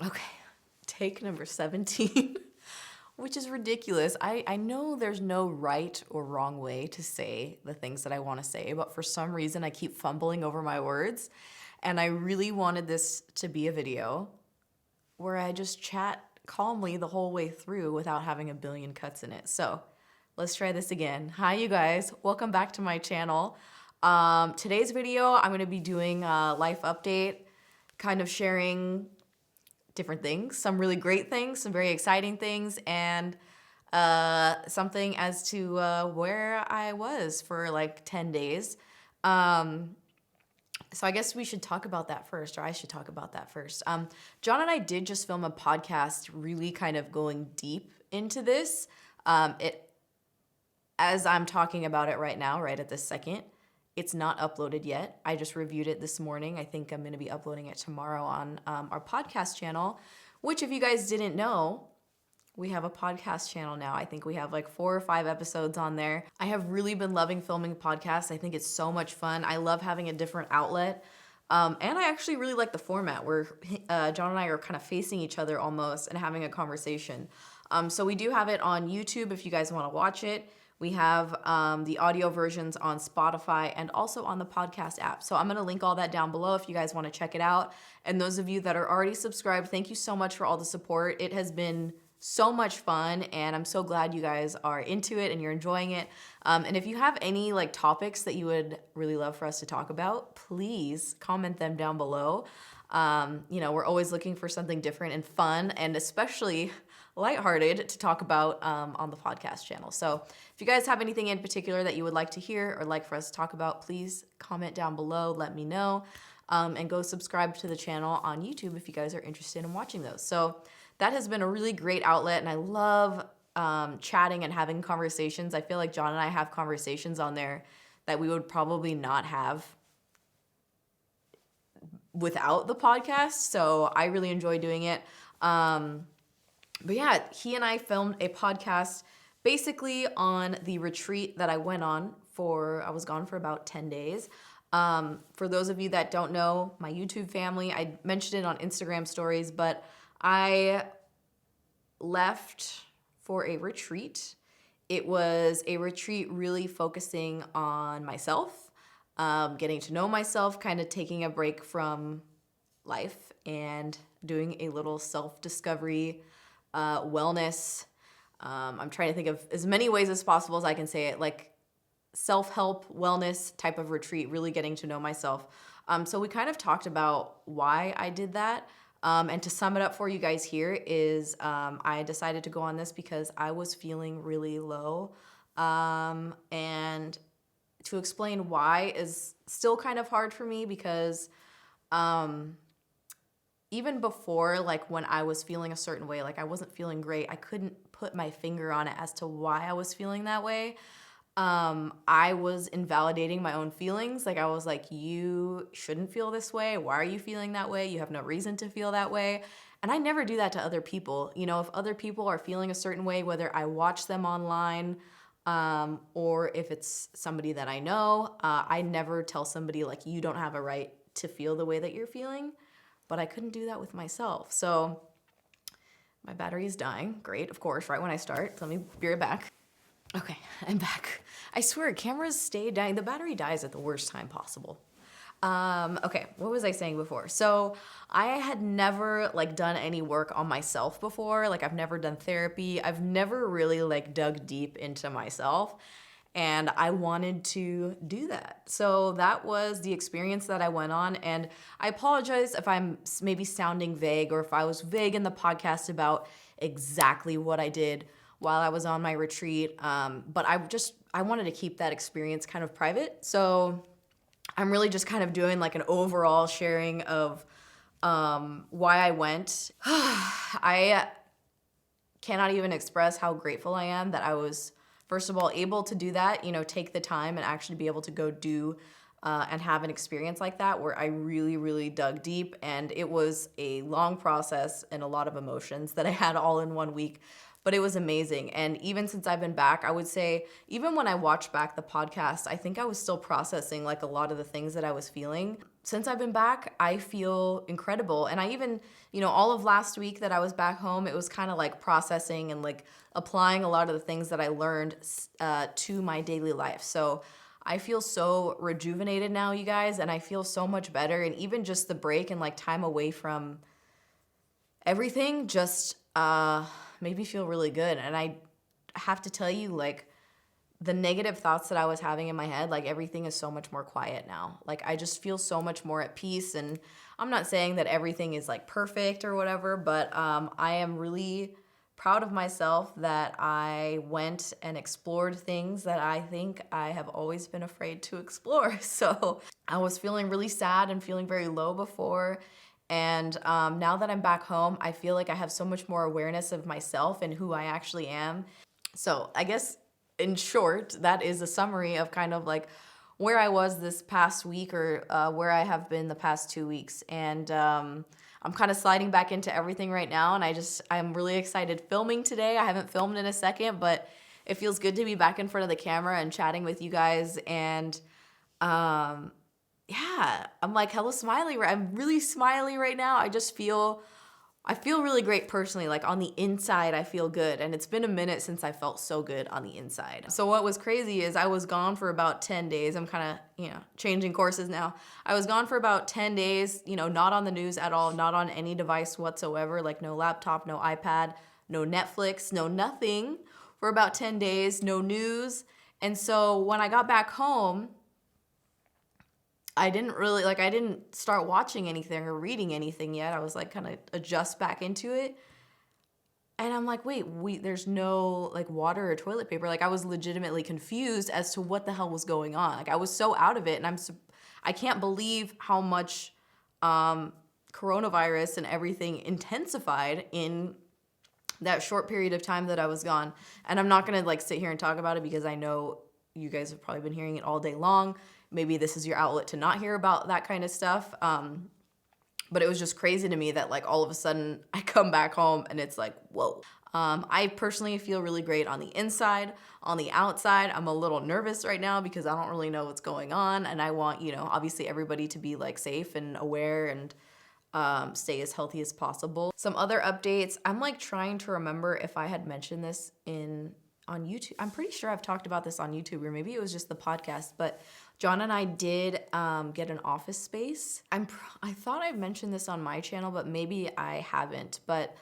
Okay, take number 17, which is ridiculous. I know there's no right or wrong way to say the things that I want to say, but for some reason I keep fumbling over my words. And I really wanted this to be a video where I just chat calmly the whole way through without having a billion cuts in it. So let's try this again. Hi, you guys. Welcome back to my channel. Today's video, I'm going to be doing a life update, kind of sharing different things, some really great things, some very exciting things, and something as to where I was for like 10 days. So I guess we should talk about that first, or I should talk about that first. John and I did just film a podcast really kind of going deep into this. As I'm talking about it right now, right at this second, it's not uploaded yet. I just reviewed it this morning. I think I'm going to be uploading it tomorrow on our podcast channel, which if you guys didn't know, we have a podcast channel now. I think we have like 4 or 5 episodes on there. I have really been loving filming podcasts. I think it's so much fun. I love having a different outlet. And I actually really like the format where John and I are kind of facing each other almost and having a conversation. So we do have it on YouTube if you guys want to watch it. We have the audio versions on Spotify and also on the podcast app. So I'm going to link all that down below if you guys want to check it out. And those of you that are already subscribed, thank you so much for all the support. It has been so much fun, and I'm so glad you guys are into it and you're enjoying it. And if you have any like topics that you would really love for us to talk about, please comment them down below. We're always looking for something different and fun, and especially lighthearted to talk about on the podcast channel. So if you guys have anything in particular that you would like to hear or like for us to talk about, please comment down below, let me know, and go subscribe to the channel on YouTube if you guys are interested in watching those. So that has been a really great outlet, and I love chatting and having conversations. I feel like John and I have conversations on there that we would probably not have without the podcast, so I really enjoy doing it. But yeah, he and I filmed a podcast basically on the retreat that I went on I was gone for about 10 days. For those of you that don't know, my YouTube family, I mentioned it on Instagram stories, but I left for a retreat. It was a retreat really focusing on myself, getting to know myself, kind of taking a break from life and doing a little self-discovery, wellness. I'm trying to think of as many ways as possible as I can say it, like self-help, wellness type of retreat, really getting to know myself. So we kind of talked about why I did that. And to sum it up for you guys here is I decided to go on this because I was feeling really low. And to explain why is still kind of hard for me because even before, like when I was feeling a certain way, like I wasn't feeling great, I couldn't put my finger on it as to why I was feeling that way. I was invalidating my own feelings. Like I was like, you shouldn't feel this way. Why are you feeling that way? You have no reason to feel that way. And I never do that to other people. You know, if other people are feeling a certain way, whether I watch them online, or if it's somebody that I know, I never tell somebody like, you don't have a right to feel the way that you're feeling, but I couldn't do that with myself. So my battery is dying. Great, of course, right when I start. Let me be right back. Okay, I'm back. I swear, cameras stay dying. The battery dies at the worst time possible. Okay, what was I saying before? So I had never like done any work on myself before. Like I've never done therapy. I've never really like dug deep into myself. And I wanted to do that. So that was the experience that I went on. And I apologize if I'm maybe sounding vague or if I was vague in the podcast about exactly what I did while I was on my retreat. But I wanted to keep that experience kind of private. So I'm really just kind of doing like an overall sharing of why I went. I cannot even express how grateful I am that I was, first of all, able to do that, take the time and actually be able to go do and have an experience like that where I really, really dug deep. And it was a long process and a lot of emotions that I had all in one week. But it was amazing. And even since I've been back, I would say, even when I watched back the podcast, I think I was still processing like a lot of the things that I was feeling. Since I've been back, I feel incredible. And I even, all of last week that I was back home, it was kind of like processing and like applying a lot of the things that I learned to my daily life. So I feel so rejuvenated now, you guys, and I feel so much better. And even just the break and like time away from everything just made me feel really good. And I have to tell you, like, the negative thoughts that I was having in my head, like, everything is so much more quiet now. Like, I just feel so much more at peace. And I'm not saying that everything is like perfect or whatever, but I am really proud of myself that I went and explored things that I think I have always been afraid to explore. So I was feeling really sad and feeling very low before. And now that I'm back home, I feel like I have so much more awareness of myself and who I actually am. So I guess in short, that is a summary of kind of like where I was this past week, or where I have been the past 2 weeks. And I'm kind of sliding back into everything right now. And I'm really excited filming today. I haven't filmed in a second, but it feels good to be back in front of the camera and chatting with you guys. And yeah, I'm like hella smiley. I'm really smiley right now. I feel really great personally. Like on the inside, I feel good. And it's been a minute since I felt so good on the inside. So what was crazy is I was gone for about 10 days. I'm kind of, changing courses now. I was gone for about 10 days, not on the news at all, not on any device whatsoever, like no laptop, no iPad, no Netflix, no nothing for about 10 days, no news. And so when I got back home, I didn't start watching anything or reading anything yet. I was like kind of adjust back into it. And I'm like, wait, there's no like water or toilet paper. Like I was legitimately confused as to what the hell was going on. Like I was so out of it, and I can't believe how much coronavirus and everything intensified in that short period of time that I was gone. And I'm not going to like sit here and talk about it because I know you guys have probably been hearing it all day long. Maybe this is your outlet to not hear about that kind of stuff. But it was just crazy to me that like all of a sudden I come back home and it's like, whoa. I personally feel really great on the inside. On the outside, I'm a little nervous right now because I don't really know what's going on. And I want, obviously everybody to be like safe and aware and stay as healthy as possible. Some other updates. I'm like trying to remember if I had mentioned this on YouTube. I'm pretty sure I've talked about this on YouTube, or maybe it was just the podcast, but John and I did get an office space. I thought I mentioned this on my channel, but maybe I haven't. But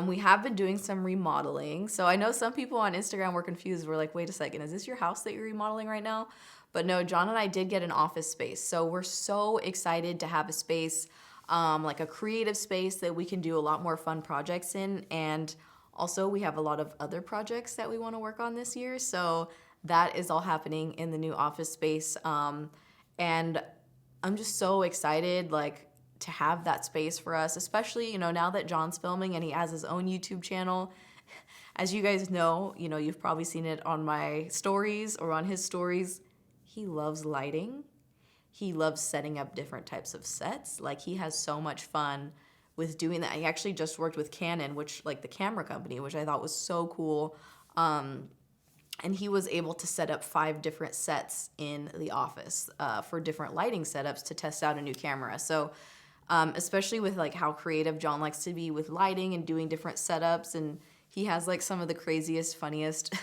we have been doing some remodeling. So I know some people on Instagram were confused. We're like, wait a second, is this your house that you're remodeling right now? But no, John and I did get an office space. So we're so excited to have a space, like a creative space that we can do a lot more fun projects in. And also we have a lot of other projects that we want to work on this year. So that is all happening in the new office space. And I'm just so excited like to have that space for us, especially, now that John's filming and he has his own YouTube channel. As you guys know, you've probably seen it on my stories or on his stories. He loves lighting. He loves setting up different types of sets. Like he has so much fun with doing that. He actually just worked with Canon, which like the camera company, which I thought was so cool. And he was able to set up 5 different sets in the office for different lighting setups to test out a new camera. So especially with like how creative John likes to be with lighting and doing different setups. And he has like some of the craziest, funniest,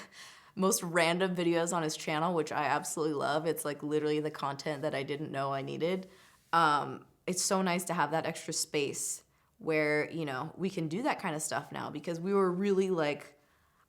most random videos on his channel, which I absolutely love. It's like literally the content that I didn't know I needed. It's so nice to have that extra space where, we can do that kind of stuff now, because we were really like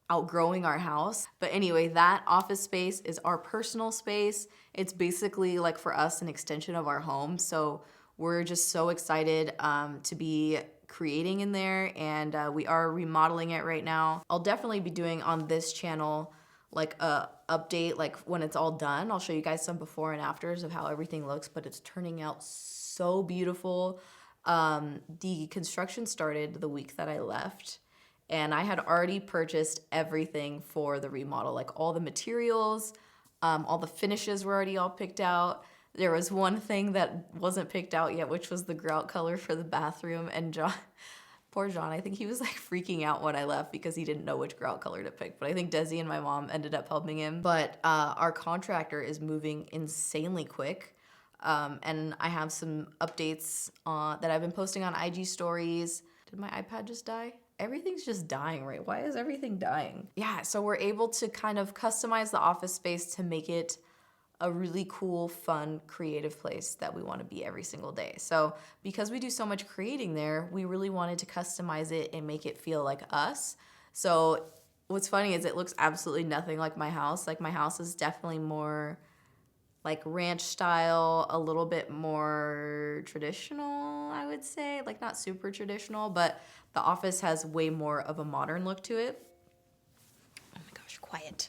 outgrowing our house. But anyway, that office space is our personal space. It's basically like for us an extension of our home. So we're just so excited to be creating in there, and we are remodeling it right now. I'll definitely be doing on this channel like a update, like when it's all done. I'll show you guys some before and afters of how everything looks, but it's turning out so beautiful. The construction started the week that I left, and I had already purchased everything for the remodel, like all the materials, all the finishes were already all picked out. There was one thing that wasn't picked out yet, which was the grout color for the bathroom, and John, Poor John. I think he was like freaking out when I left because he didn't know which grout color to pick. But I think Desi and my mom ended up helping him. But our contractor is moving insanely quick. And I have some updates that I've been posting on IG stories. Did my iPad just die? Everything's just dying, right? Why is everything dying? Yeah, so we're able to kind of customize the office space to make it a really cool, fun, creative place that we want to be every single day. So because we do so much creating there, we really wanted to customize it and make it feel like us. So what's funny is it looks absolutely nothing like my house. Like my house is definitely more like ranch style, a little bit more traditional, I would say. Like not super traditional, but the office has way more of a modern look to it. Oh my gosh, quiet.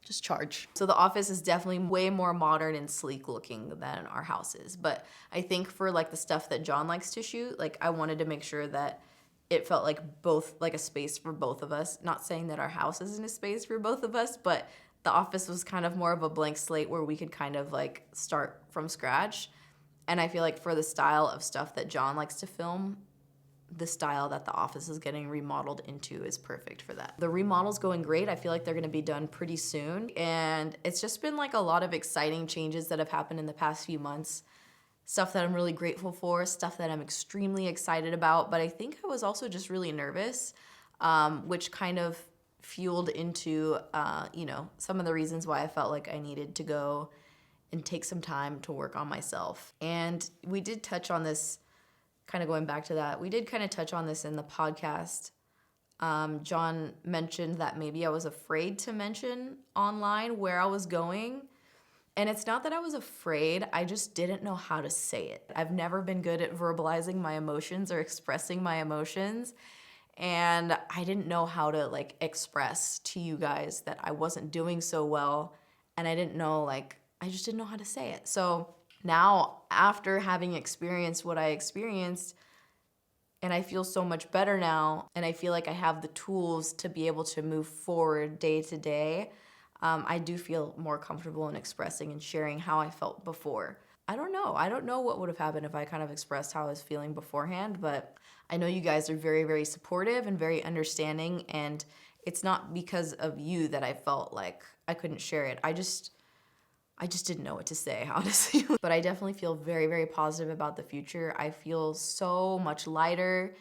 Just charge. So the office is definitely way more modern and sleek looking than our house is. But I think for like the stuff that John likes to shoot, like I wanted to make sure that it felt like both, like a space for both of us. Not saying that our house isn't a space for both of us, but the office was kind of more of a blank slate where we could kind of like start from scratch. And I feel like for the style of stuff that John likes to film, the style that the office is getting remodeled into is perfect for that. The remodel's going great. I feel like they're gonna be done pretty soon. And it's just been like a lot of exciting changes that have happened in the past few months. Stuff that I'm really grateful for, stuff that I'm extremely excited about. But I think I was also just really nervous, which kind of fueled into, some of the reasons why I felt like I needed to go and take some time to work on myself. And we did touch on this, kind of going back to that, we did kind of touch on this in the podcast. John mentioned that maybe I was afraid to mention online where I was going. And it's not that I was afraid, I just didn't know how to say it. I've never been good at verbalizing my emotions or expressing my emotions. And I didn't know how to like express to you guys that I wasn't doing so well. And I didn't know, I just didn't know how to say it. So now, after having experienced what I experienced, and I feel so much better now, and I feel like I have the tools to be able to move forward day to day, I do feel more comfortable in expressing and sharing how I felt before. I don't know what would have happened if I kind of expressed how I was feeling beforehand, but I know you guys are very, very supportive and very understanding, and it's not because of you that I felt like I couldn't share it. I just didn't know what to say, honestly. But I definitely feel very, very positive about the future. I feel so much lighter,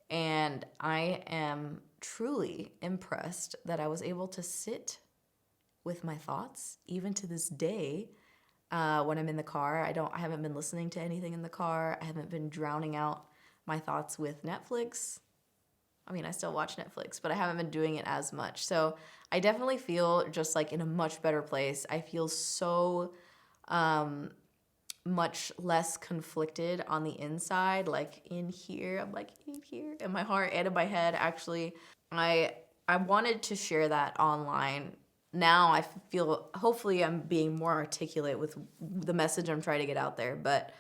and I am truly impressed that I was able to sit with my thoughts, even to this day, when I'm in the car. I haven't been listening to anything in the car. I haven't been drowning out my thoughts with Netflix. I mean, I still watch Netflix, but I haven't been doing it as much. So I definitely feel just like in a much better place. I feel so much less conflicted on the inside, like in here. I'm like in here, in my heart and in my head. Actually, I wanted to share that online. Now I feel, hopefully I'm being more articulate with the message I'm trying to get out there. But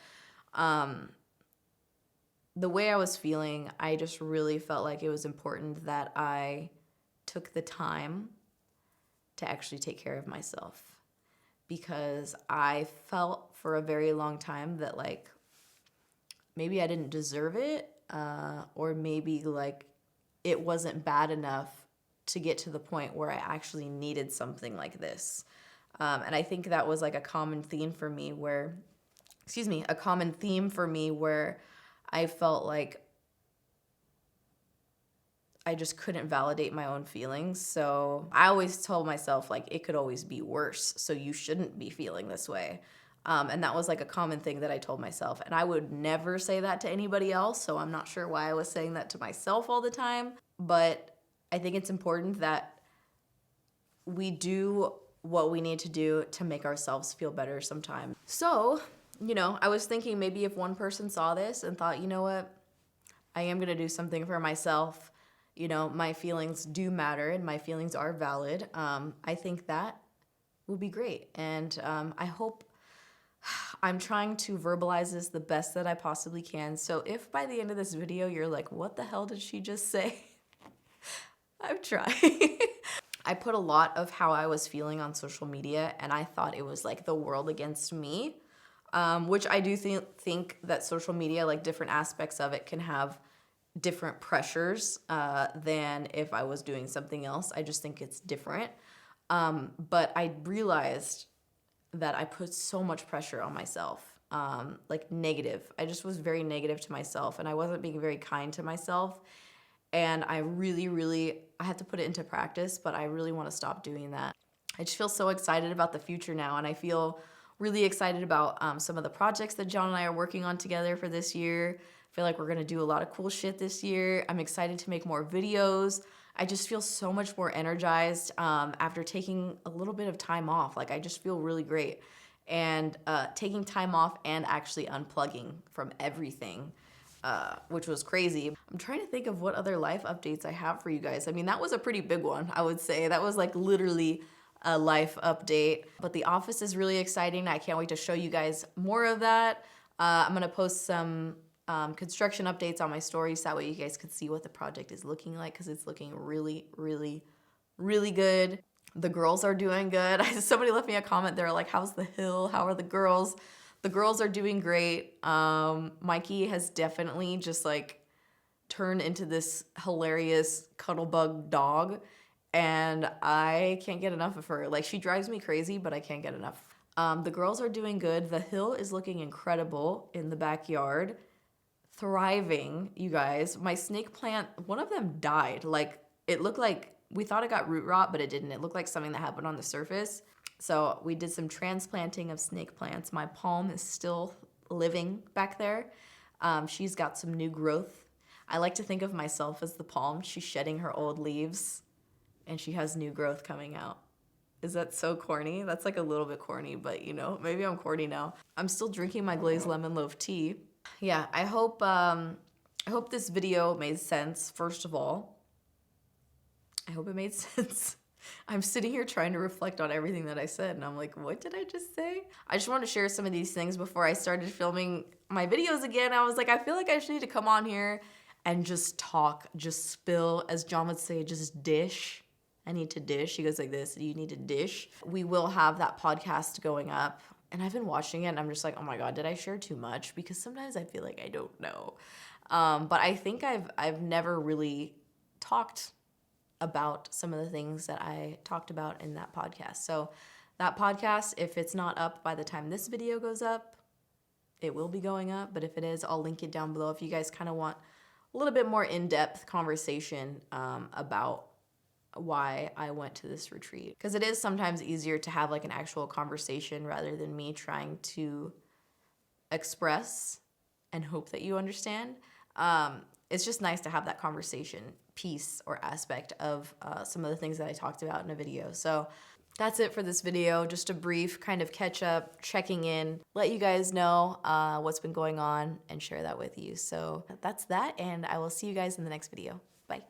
the way I was feeling, I just really felt like it was important that I took the time to actually take care of myself, because I felt for a very long time that like maybe I didn't deserve it, or maybe like it wasn't bad enough to get to the point where I actually needed something like this. And I think that was like a common theme for me where I felt like I just couldn't validate my own feelings. So I always told myself like it could always be worse, so you shouldn't be feeling this way. And that was like a common thing that I told myself. And I would never say that to anybody else, so I'm not sure why I was saying that to myself all the time. But I think it's important that we do what we need to do to make ourselves feel better sometimes. So, I was thinking maybe if one person saw this and thought, you know what, I am gonna do something for myself. My feelings do matter and my feelings are valid. I think that would be great. And I hope I'm trying to verbalize this the best that I possibly can. So if by the end of this video you're like, what the hell did she just say? I'm trying. I put a lot of how I was feeling on social media, and I thought it was like the world against me, which I do think that social media, like different aspects of it, can have different pressures than if I was doing something else. I just think it's different. But I realized that I put so much pressure on myself, like negative. I just was very negative to myself, and I wasn't being very kind to myself. And I really, I had to put it into practice, but I really want to stop doing that. I just feel so excited about the future now, and I feel really excited about some of the projects that John and I are working on together for this year. I feel like we're gonna do a lot of cool shit this year. I'm excited to make more videos. I just feel so much more energized after taking a little bit of time off. Like, I just feel really great. And taking time off and actually unplugging from everything, which was crazy. I'm trying to think of what other life updates I have for you guys. I mean, that was a pretty big one, I would say. That was like literally a life update. But the office is really exciting. I can't wait to show you guys more of that. I'm gonna post some construction updates on my stories so that way you guys can see what the project is looking like, because it's looking really, really good. The girls are doing good. Somebody left me a comment. They're like, how's the hill? How are the girls? The girls are doing great. Mikey has definitely just like turned into this hilarious cuddlebug dog, and I can't get enough of her. Like, she drives me crazy, but I can't get enough. The girls are doing good. The hill is looking incredible in the backyard. Thriving, you guys. My snake plant, one of them died. Like, it looked like, we thought it got root rot, but it didn't. It looked like something that happened on the surface. So we did some transplanting of snake plants. My palm is still living back there. She's got some new growth. I like to think of myself as the palm. She's shedding her old leaves, and she has new growth coming out. Is that so corny? That's like a little bit corny, but you know, maybe I'm corny now. I'm still drinking my glazed lemon loaf tea. Yeah, I hope this video made sense, first of all. I hope it made sense. I'm sitting here trying to reflect on everything that I said, and I'm like, what did I just say? I just want to share some of these things before I started filming my videos again. I was like, I feel like I just need to come on here and just talk, just spill, as John would say, just dish. I need to dish. He goes like this, you need to dish. We will have that podcast going up. And I've been watching it, and I'm just like, oh my God, did I share too much? Because sometimes I feel like I don't know. But I think I've never really talked about some of the things that I talked about in that podcast. So that podcast, if it's not up by the time this video goes up, it will be going up. But if it is, I'll link it down below if you guys kind of want a little bit more in-depth conversation about why I went to this retreat. Because it is sometimes easier to have like an actual conversation rather than me trying to express and hope that you understand. It's just nice to have that conversation piece or aspect of some of the things that I talked about in a video. So that's it for this video. Just a brief kind of catch up, checking in, let you guys know what's been going on and share that with you. So that's that, and I will see you guys in the next video. Bye.